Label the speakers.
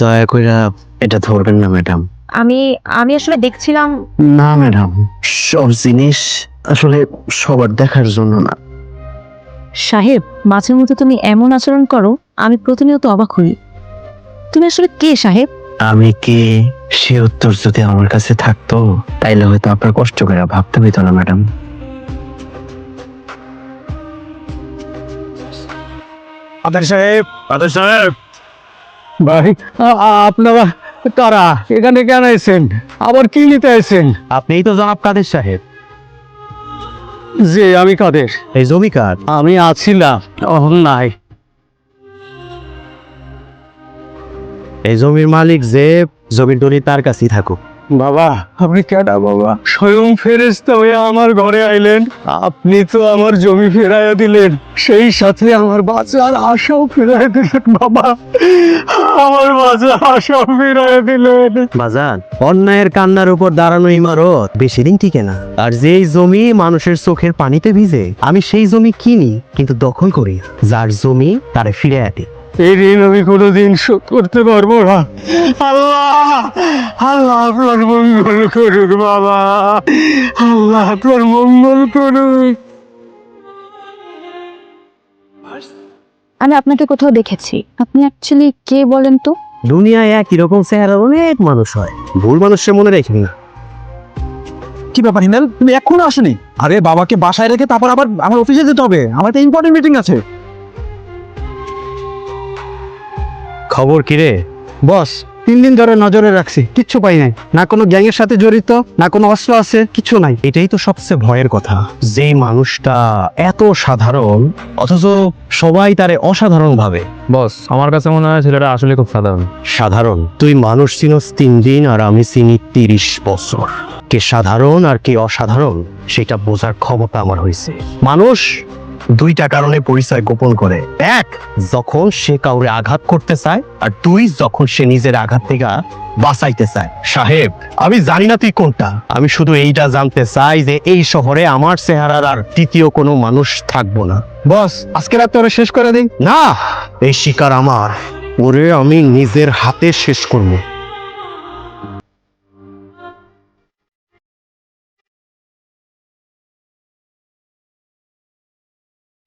Speaker 1: দয়া কইরা এটা ধরবেন না ম্যাডাম।
Speaker 2: আমি আমি আসলে দেখছিলাম।
Speaker 1: না ম্যাডাম, সব জিনিস আসলে সবার দেখার জন্য না।
Speaker 2: সাহেব, মাঝে মধ্যে তুমি এমন আচরণ করো, আমি প্রতিনিয়ত অবাক হই। তুমি আসলে কে সাহেব?
Speaker 1: আমি কে সে উত্তর যদি আমার কাছে থাকতো তাইলে হয়তো আপনার কষ্ট করে ভাবতে হইতো না ম্যাডাম।
Speaker 3: আদার সাহেব, আদার সাহেব ভাই, আপনারা কারা? এখানে কেন এসেছেন? আবার কি নিতে এসেছেন?
Speaker 4: আপনিই তো জনাব কাদের সাহেব।
Speaker 3: যে আমি কাদের?
Speaker 4: এই জমিকার।
Speaker 3: আমি আছিলাম, অহন নাই।
Speaker 4: এই জমির মালিক যে জমির দলিল তার কাছেই থাকুক।
Speaker 3: বাবা, আপনি কেডা বাবা? স্বয়ং ফেরেশতা হয়ে আমার ঘরে আইলেন, আপনি তো আমার জমি ফেরাইয়া দিলেন, সেই সাথে আমার বাঁচার আশাও ফেরাইয়া দিলেন বাবা। আমার বাঁচার আশাও ফেরাইয়া দিলেন।
Speaker 4: বাজান, অন্যায়ের কান্নার উপর দাঁড়ানো ইমারত বেশি দিন টিকে না। আর যেই জমি মানুষের চোখের পানিতে ভিজে, আমি সেই জমি কিনি কিন্তু দখল করি না। যার জমি তারে ফিরে আদি।
Speaker 3: এই ঋণ আমি কোনোদিন শোধ করতে পারবো না। আল্লাহ, আল্লাহ আপনার মঙ্গল করুক বাবা, আল্লাহ আপনার মঙ্গল করুক।
Speaker 2: আমি আপনাকে কোথাও দেখেছি। আপনি অ্যাকচুয়ালি কে বলেন তো?
Speaker 4: দুনিয়ায় একই রকম চেহারা অনেক মানুষ হয়, ভুল মানুষের মনে রেখে না।
Speaker 5: কি ব্যাপার হিমেল, তুমি এখনো আসনি? আরে বাবাকে বাসায় রেখে তারপর আবার আমার অফিসে যেতে হবে, আমার একটা ইম্পর্টেন্ট মিটিং আছে।
Speaker 4: খবর কি রে?
Speaker 5: বস, 3 দিন ধরে নজরে রাখছি, কিচ্ছু পাই নাই। না কোনো গ্যাংয়ের সাথে জড়িত, না কোনো অস্ত্র আছে, কিছু নাই।
Speaker 4: এটাই তো সবচেয়ে ভয়ের কথা, যেই মানুষটা এত সাধারণ অথচ সবাই তারে অসাধারণ ভাবে।
Speaker 6: বস, আমার কাছে মনে হয় ছেলেটা আসলে খুব সাধারণ।
Speaker 4: সাধারণ? তুই মানুষ চিনস 3 দিন আর আমি চিনি 30 বছর। কে সাধারণ আর কে অসাধারণ সেটা বোঝার ক্ষমতা আমার হয়েছে। মানুষ 2টা কারণে পরিচয় গোপন করে। এক, যখন সে কাউরে আঘাত করতে চায়, আর 2, যখন সে নিজের আঘাত থেকে বাঁচাইতে চায়। সাহেব, আমি জানি না তুই কোনটা, আমি শুধু এইটা জানতে চাই যে এই শহরে আমার চেহারার আর তৃতীয় কোনো মানুষ থাকবো না।
Speaker 5: বস, আজকে রাতে ওরা শেষ করে দিই।
Speaker 4: না, এই শিকার আমার, ওরে আমি নিজের হাতে শেষ করবো।